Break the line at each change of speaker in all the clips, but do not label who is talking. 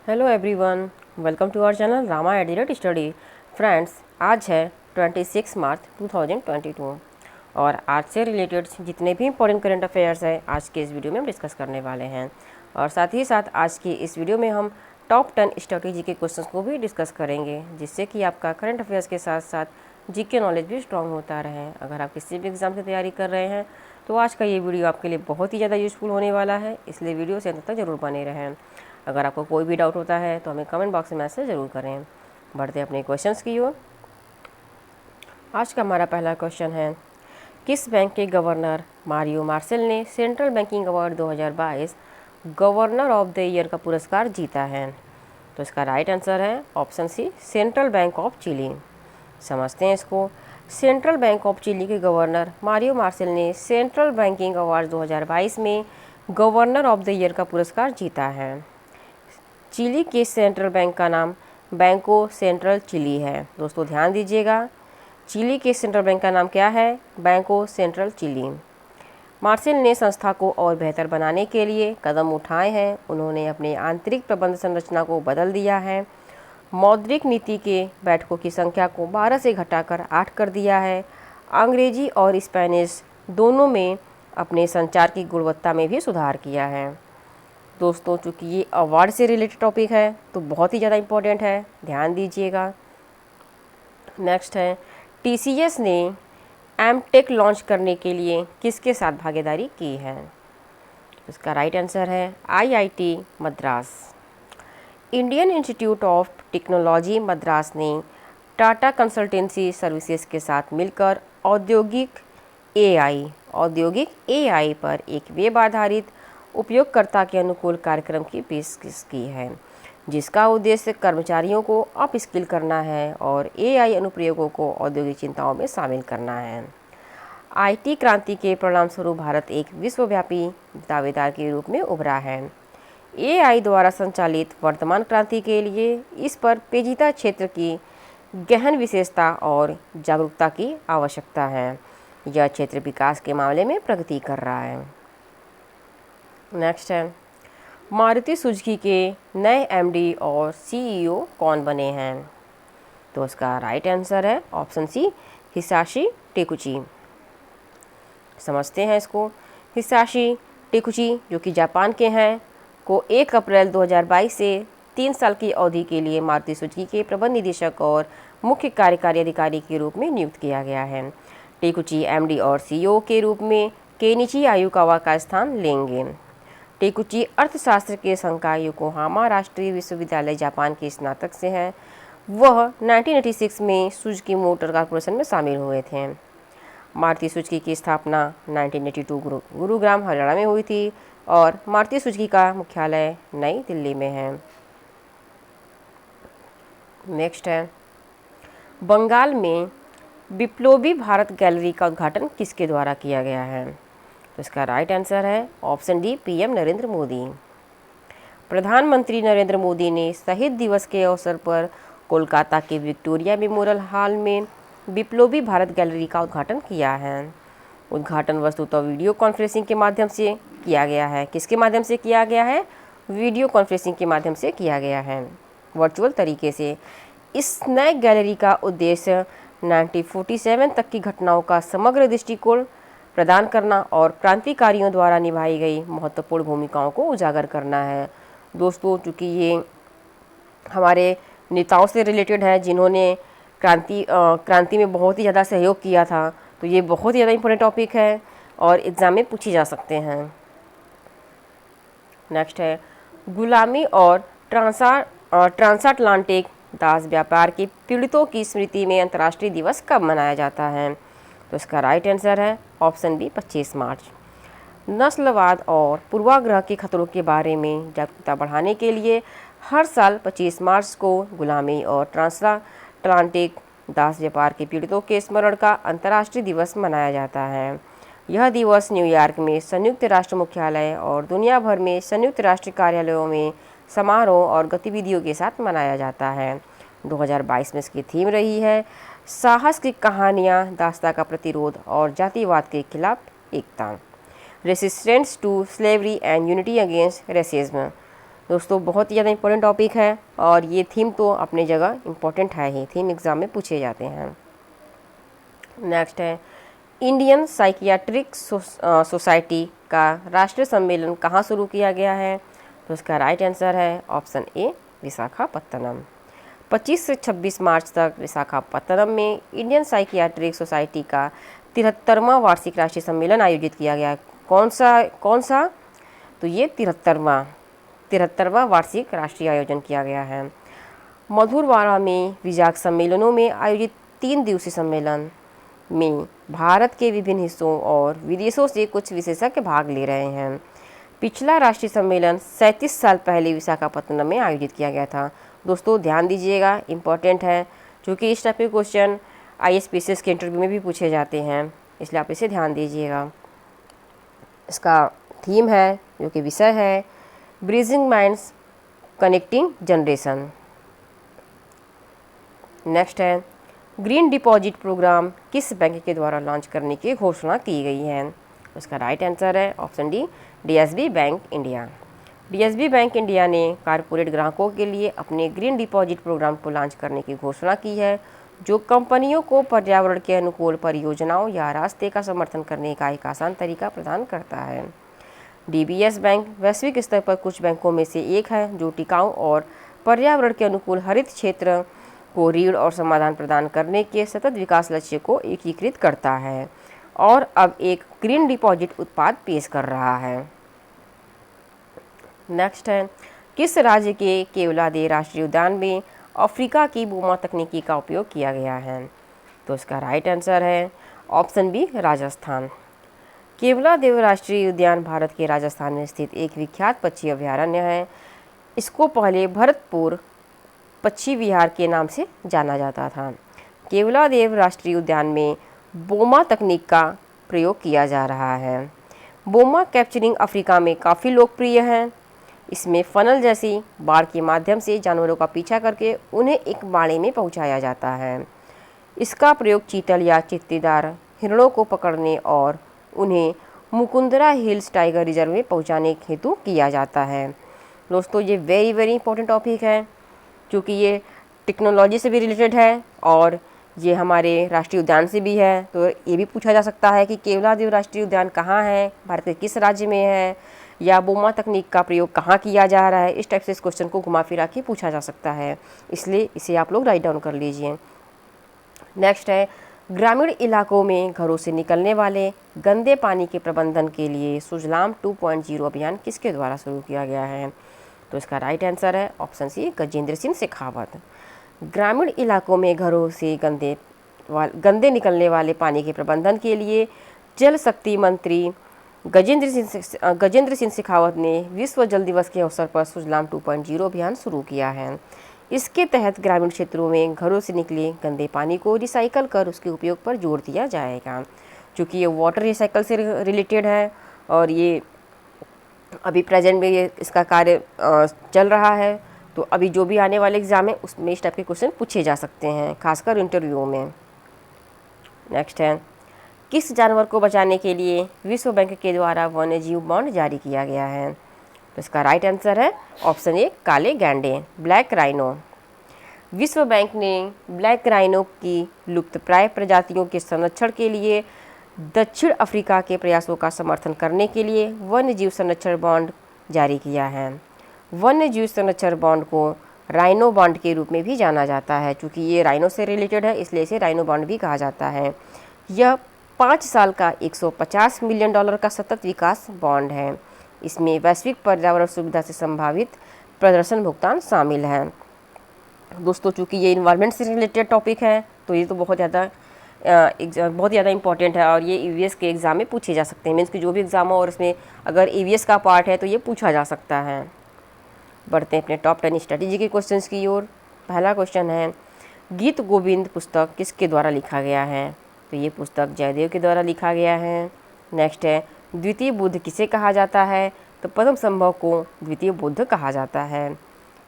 Hello everyone, welcome to our channel Rama एडिलेट study. Friends, आज है 26 मार्च 2022 और आज से रिलेटेड जितने भी इंपॉर्टेंट करंट अफेयर्स हैं आज के इस वीडियो में हम डिस्कस करने वाले हैं। और साथ ही साथ आज की इस वीडियो में हम टॉप 10 स्ट्रेटेजी के क्वेश्चंस को भी डिस्कस करेंगे, जिससे कि आपका करंट अफेयर्स के साथ साथ जीके नॉलेज भी स्ट्रॉन्ग होता रहे। अगर आप किसी भी एग्ज़ाम की तैयारी कर रहे हैं तो आज का ये वीडियो आपके लिए बहुत ही ज़्यादा यूज़फुल होने वाला है, इसलिए वीडियो से अंत तक जरूर बने रहें। अगर आपको कोई भी डाउट होता है तो हमें कमेंट बॉक्स में मैसेज ज़रूर करें। बढ़ते हैं अपने क्वेश्चंस की ओर। आज का हमारा पहला क्वेश्चन है, किस बैंक के गवर्नर मारियो मार्सेल ने central banking award 2022 governor of the year का पुरस्कार जीता है? तो इसका राइट आंसर है option C, central bank of Chile. समझते हैं इसको। सेंट्रल बैंक ऑफ चिली के गवर्नर मारियो मार्सेल ने सेंट्रल बैंकिंग अवार्ड 2022 में गवर्नर ऑफ द ईयर का पुरस्कार जीता है। चिली के सेंट्रल बैंक का नाम बैंको सेंट्रल चिली है। दोस्तों ध्यान दीजिएगा, चिली के सेंट्रल बैंक का नाम क्या है? बैंको सेंट्रल चिली। मार्सेल ने संस्था को और बेहतर बनाने के लिए कदम उठाए हैं। उन्होंने अपने आंतरिक प्रबंध संरचना को बदल दिया है, मौद्रिक नीति के बैठकों की संख्या को 12 से घटाकर 8 कर दिया है, अंग्रेजी और स्पेनिश दोनों में अपने संचार की गुणवत्ता में भी सुधार किया है। दोस्तों चूँकि ये अवार्ड से रिलेटेड टॉपिक है तो बहुत ही ज़्यादा इम्पोर्टेंट है, ध्यान दीजिएगा। नेक्स्ट है, टीसीएस ने एमटेक लॉन्च करने के लिए किसके साथ भागीदारी की है? इसका राइट आंसर है IIT Madras. Indian institute of technology Madras ने टाटा कंसल्टेंसी सर्विसेज के साथ मिलकर औद्योगिक एआई पर एक वेब आधारित उपयोगकर्ता के अनुकूल कार्यक्रम की पेशकश की है, जिसका उद्देश्य कर्मचारियों को अपस्किल करना है और एआई अनुप्रयोगों को औद्योगिक चिंताओं में शामिल करना है। आईटी क्रांति के परिणामस्वरूप भारत एक विश्वव्यापी दावेदार के रूप में उभरा है। एआई द्वारा संचालित वर्तमान क्रांति के लिए इस पर पेचीदा क्षेत्र की गहन विशेषता और जागरूकता की आवश्यकता है। यह क्षेत्र विकास के मामले में प्रगति कर रहा है। नेक्स्ट है, मारुति सुजुकी के नए एमडी और सीईओ कौन बने हैं? तो इसका राइट आंसर है ऑप्शन सी, हिसाशी टेकुची। समझते हैं इसको। हिसाशी टेकुची जो कि जापान के हैं, को 1 अप्रैल 2022 से 3 साल की अवधि के लिए मारुति सुजुकी के प्रबंध निदेशक और मुख्य कार्यकारी अधिकारी के रूप में नियुक्त किया गया है। टेकुची एमडी और सीईओ के रूप में केनिची आयुकावा का स्थान लेंगे। टेकुची अर्थशास्त्र के संकाय योकोहामा राष्ट्रीय विश्वविद्यालय जापान के स्नातक से हैं। वह 1986 में सुजुकी मोटर कॉर्पोरेशन में शामिल हुए थे। मारुति सुजुकी की स्थापना 1982 गुरुग्राम हरियाणा में हुई थी और मारुति सुजुकी का मुख्यालय नई दिल्ली में है। नेक्स्ट है, बंगाल में बिप्लोबी भारत गैलरी का उद्घाटन किसके द्वारा किया गया है? तो इसका राइट आंसर है option D, PM Narendra Modi. प्रधानमंत्री नरेंद्र मोदी ने शहीद दिवस के अवसर पर कोलकाता के विक्टोरिया मेमोरियल हॉल में बिप्लोबी भारत गैलरी का उद्घाटन किया है। उद्घाटन वस्तुतः वीडियो कॉन्फ्रेंसिंग के माध्यम से किया गया है। किसके माध्यम से किया गया है? वीडियो कॉन्फ्रेंसिंग के माध्यम से किया गया है, वर्चुअल तरीके से। इस नए गैलरी का उद्देश्य 1947 तक की घटनाओं का समग्र दृष्टिकोण प्रदान करना और क्रांतिकारियों द्वारा निभाई गई महत्वपूर्ण भूमिकाओं को उजागर करना है। दोस्तों चूँकि ये हमारे नेताओं से रिलेटेड है जिन्होंने क्रांति में बहुत ही ज़्यादा सहयोग किया था, तो ये बहुत ही ज़्यादा इंपॉर्टेंट टॉपिक है और एग्ज़ाम में पूछे जा सकते हैं। नेक्स्ट है, गुलामी और ट्रांसअटलांटिक दास व्यापार के पीड़ितों की स्मृति में अंतर्राष्ट्रीय दिवस कब मनाया जाता है? तो इसका राइट आंसर है ऑप्शन बी, 25 मार्च। नस्लवाद और पूर्वाग्रह के खतरों के बारे में जागरूकता बढ़ाने के लिए हर साल 25 मार्च को गुलामी और ट्रांसअटलांटिक दास व्यापार के पीड़ितों के स्मरण का अंतर्राष्ट्रीय दिवस मनाया जाता है। यह दिवस न्यूयॉर्क में संयुक्त राष्ट्र मुख्यालय और दुनिया भर में संयुक्त राष्ट्र कार्यालयों में समारोह और गतिविधियों के साथ मनाया जाता है। 2022 में इसकी थीम रही है साहस की कहानियाँ, दास्ता का प्रतिरोध और जातिवाद के खिलाफ एकता, resistance to slavery and unity against racism. दोस्तों बहुत ही ज़्यादा इंपॉर्टेंट टॉपिक है और ये थीम तो अपनी जगह इम्पॉर्टेंट है ही, थीम एग्ज़ाम में पूछे जाते हैं। नेक्स्ट है इंडियन साइकियाट्रिक सोसाइटी का राष्ट्रीय सम्मेलन कहाँ शुरू किया गया है? तो इसका राइट आंसर है ऑप्शन ए विशाखापत्तनम। 25 से 26 मार्च तक विशाखापत्तनम में इंडियन साइकियाट्रिक सोसाइटी का 73वां वार्षिक राष्ट्रीय सम्मेलन आयोजित किया गया। कौन सा? तो ये 73वां वार्षिक राष्ट्रीय आयोजन किया गया है। मधुरवाड़ा में विजाक सम्मेलनों में आयोजित 3 दिवसीय सम्मेलन में भारत के विभिन्न हिस्सों और विदेशों से कुछ विशेषज्ञ भाग ले रहे हैं। पिछला राष्ट्रीय सम्मेलन 37 साल पहले विशाखापत्तनम में आयोजित किया गया था। दोस्तों ध्यान दीजिएगा, इम्पॉर्टेंट है, क्योंकि इस टाइप के क्वेश्चन IAS के इंटरव्यू में भी पूछे जाते हैं, इसलिए आप इसे ध्यान दीजिएगा। इसका थीम है, जो कि विषय है, bridging minds connecting generation. Next है ग्रीन डिपॉजिट प्रोग्राम किस बैंक के द्वारा लॉन्च करने की घोषणा की गई है? उसका राइट आंसर है option D DSB bank India. DSB bank India ने कारपोरेट ग्राहकों के लिए अपने ग्रीन डिपॉजिट प्रोग्राम को लॉन्च करने की घोषणा की है, जो कंपनियों को पर्यावरण के अनुकूल परियोजनाओं या रास्ते का समर्थन करने का एक आसान तरीका प्रदान करता है। DBS बैंक वैश्विक स्तर पर कुछ बैंकों में से एक है जो टिकाऊ और पर्यावरण के अनुकूल हरित क्षेत्र को ऋण और समाधान प्रदान करने के सतत विकास लक्ष्य को एकीकृत करता है और अब एक ग्रीन डिपॉजिट उत्पाद पेश कर रहा है। नेक्स्ट है किस राज्य के केवलादेव राष्ट्रीय उद्यान में अफ्रीका की बोमा तकनीकी का उपयोग किया गया है? तो इसका राइट आंसर है ऑप्शन बी राजस्थान। केवलादेव राष्ट्रीय उद्यान भारत के राजस्थान में स्थित एक विख्यात पक्षी अभयारण्य है। इसको पहले भरतपुर पक्षी विहार के नाम से जाना जाता था। केवलादेव राष्ट्रीय उद्यान में बोमा तकनीक का प्रयोग किया जा रहा है। बोमा कैप्चरिंग अफ्रीका में काफ़ी लोकप्रिय है। इसमें फनल जैसी बाड़ के माध्यम से जानवरों का पीछा करके उन्हें एक बाड़े में पहुंचाया जाता है। इसका प्रयोग चीतल या चित्तीदार हिरणों को पकड़ने और उन्हें मुकुंदरा हिल्स टाइगर रिजर्व में पहुंचाने हेतु किया जाता है। दोस्तों ये वेरी इंपॉर्टेंट टॉपिक है, क्योंकि ये टेक्नोलॉजी से भी रिलेटेड है और ये हमारे राष्ट्रीय उद्यान से भी है। तो ये भी पूछा जा सकता है कि केवलादेव राष्ट्रीय उद्यान कहाँ है, भारत के किस राज्य में है, या बोमा तकनीक का प्रयोग कहाँ किया जा रहा है। इस टाइप से इस क्वेश्चन को घुमा फिरा के पूछा जा सकता है, इसलिए इसे आप लोग राइट डाउन कर लीजिए। नेक्स्ट है ग्रामीण इलाकों में घरों से निकलने वाले गंदे पानी के प्रबंधन के लिए सुजलाम 2.0 अभियान किसके द्वारा शुरू किया गया है? तो इसका राइट आंसर है ऑप्शन सी गजेंद्र सिंह शेखावत। ग्रामीण इलाकों में घरों से गंदे निकलने वाले पानी के प्रबंधन के लिए जल शक्ति मंत्री गजेंद्र सिंह शेखावत ने विश्व जल दिवस के अवसर पर सुजलाम 2.0 अभियान शुरू किया है। इसके तहत ग्रामीण क्षेत्रों में घरों से निकले गंदे पानी को रिसाइकल कर उसके उपयोग पर जोर दिया जाएगा। क्योंकि ये वाटर रिसाइकल से रिलेटेड है और ये अभी प्रेजेंट में ये इसका कार्य चल रहा है, तो अभी जो भी आने वाले एग्ज़ाम है उसमें इस टाइप के क्वेश्चन पूछे जा सकते हैं, खासकर इंटरव्यू में। नेक्स्ट है किस जानवर को बचाने के लिए विश्व बैंक के द्वारा वन्यजीव बॉन्ड जारी किया गया है? तो इसका राइट आंसर है ऑप्शन ए काले गैंडे, ब्लैक राइनो। विश्व बैंक ने ब्लैक राइनो की लुप्तप्राय प्रजातियों के संरक्षण के लिए दक्षिण अफ्रीका के प्रयासों का समर्थन करने के लिए वन्यजीव संरक्षण बॉन्ड जारी किया है। वन्यजीव संरक्षण बॉन्ड को राइनो बॉन्ड के रूप में भी जाना जाता है। चूँकि ये राइनो से रिलेटेड है, इसलिए इसे राइनो बॉन्ड भी कहा जाता है। यह 5 साल का $150 मिलियन का सतत विकास बॉन्ड है। इसमें वैश्विक पर्यावरण सुविधा से संभावित प्रदर्शन भुगतान शामिल है। दोस्तों चूँकि ये इन्वायरमेंट से रिलेटेड टॉपिक है, तो ये तो बहुत ज़्यादा इंपॉर्टेंट है और ये EVS के एग्ज़ाम में पूछे जा सकते हैं। मीन्स कि जो भी एग्ज़ाम हो और इसमें अगर EVS का पार्ट है तो ये पूछा जा सकता है। बढ़ते हैं अपने टॉप 10 स्ट्रेटेजी के क्वेश्चंस की ओर। पहला क्वेश्चन है गीत गोविंद पुस्तक किसके द्वारा लिखा गया है? तो ये पुस्तक जयदेव के द्वारा लिखा गया है। नेक्स्ट है द्वितीय बुद्ध किसे कहा जाता है? तो पद्म संभव को द्वितीय बुद्ध कहा जाता है।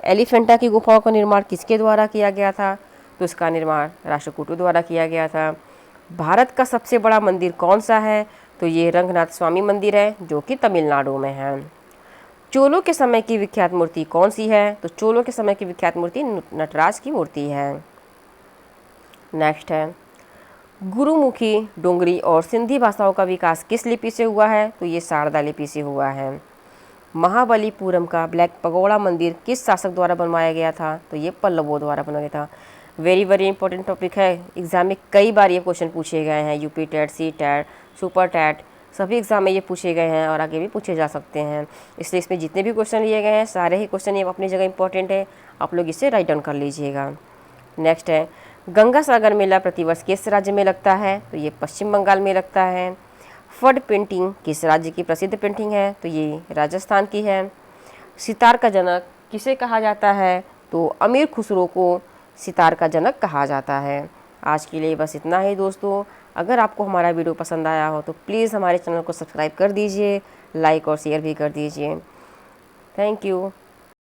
एलिफेंटा की गुफाओं का निर्माण किसके द्वारा किया गया था? तो इसका निर्माण राष्ट्रकूटों द्वारा किया गया था। भारत का सबसे बड़ा मंदिर कौन सा है? तो ये रंगनाथ स्वामी मंदिर है, जो कि तमिलनाडु में है। चोलों के समय की विख्यात मूर्ति कौन सी है? तो चोलों के समय की विख्यात मूर्ति नटराज की मूर्ति है। नेक्स्ट है, गुरुमुखी, डोंगरी और सिंधी भाषाओं का विकास किस लिपि से हुआ है? तो ये शारदा लिपि से हुआ है। महाबलीपुरम का ब्लैक पगोड़ा मंदिर किस शासक द्वारा बनवाया गया था? तो ये पल्लवों द्वारा बनाया गया था। वेरी वेरी इंपॉर्टेंट टॉपिक है, एग्जाम में कई बार ये क्वेश्चन पूछे गए हैं। UP TET, C TET, super TET, सभी एग्जाम में ये पूछे गए हैं और आगे भी पूछे जा सकते हैं। इसलिए इसमें जितने भी क्वेश्चन लिए गए हैं सारे ही क्वेश्चन ये अपनी जगह इंपॉर्टेंट है, आप लोग इसे राइट डाउन कर लीजिएगा। नेक्स्ट है, गंगा सागर मेला प्रतिवर्ष किस राज्य में लगता है? तो ये पश्चिम बंगाल में लगता है। फड पेंटिंग किस राज्य की प्रसिद्ध पेंटिंग है? तो ये राजस्थान की है। सितार का जनक किसे कहा जाता है? तो अमीर खुसरो को सितार का जनक कहा जाता है। आज के लिए बस इतना ही दोस्तों। अगर आपको हमारा वीडियो पसंद आया हो तो प्लीज़ हमारे चैनल को सब्सक्राइब कर दीजिए, लाइक और शेयर भी कर दीजिए। Thank you.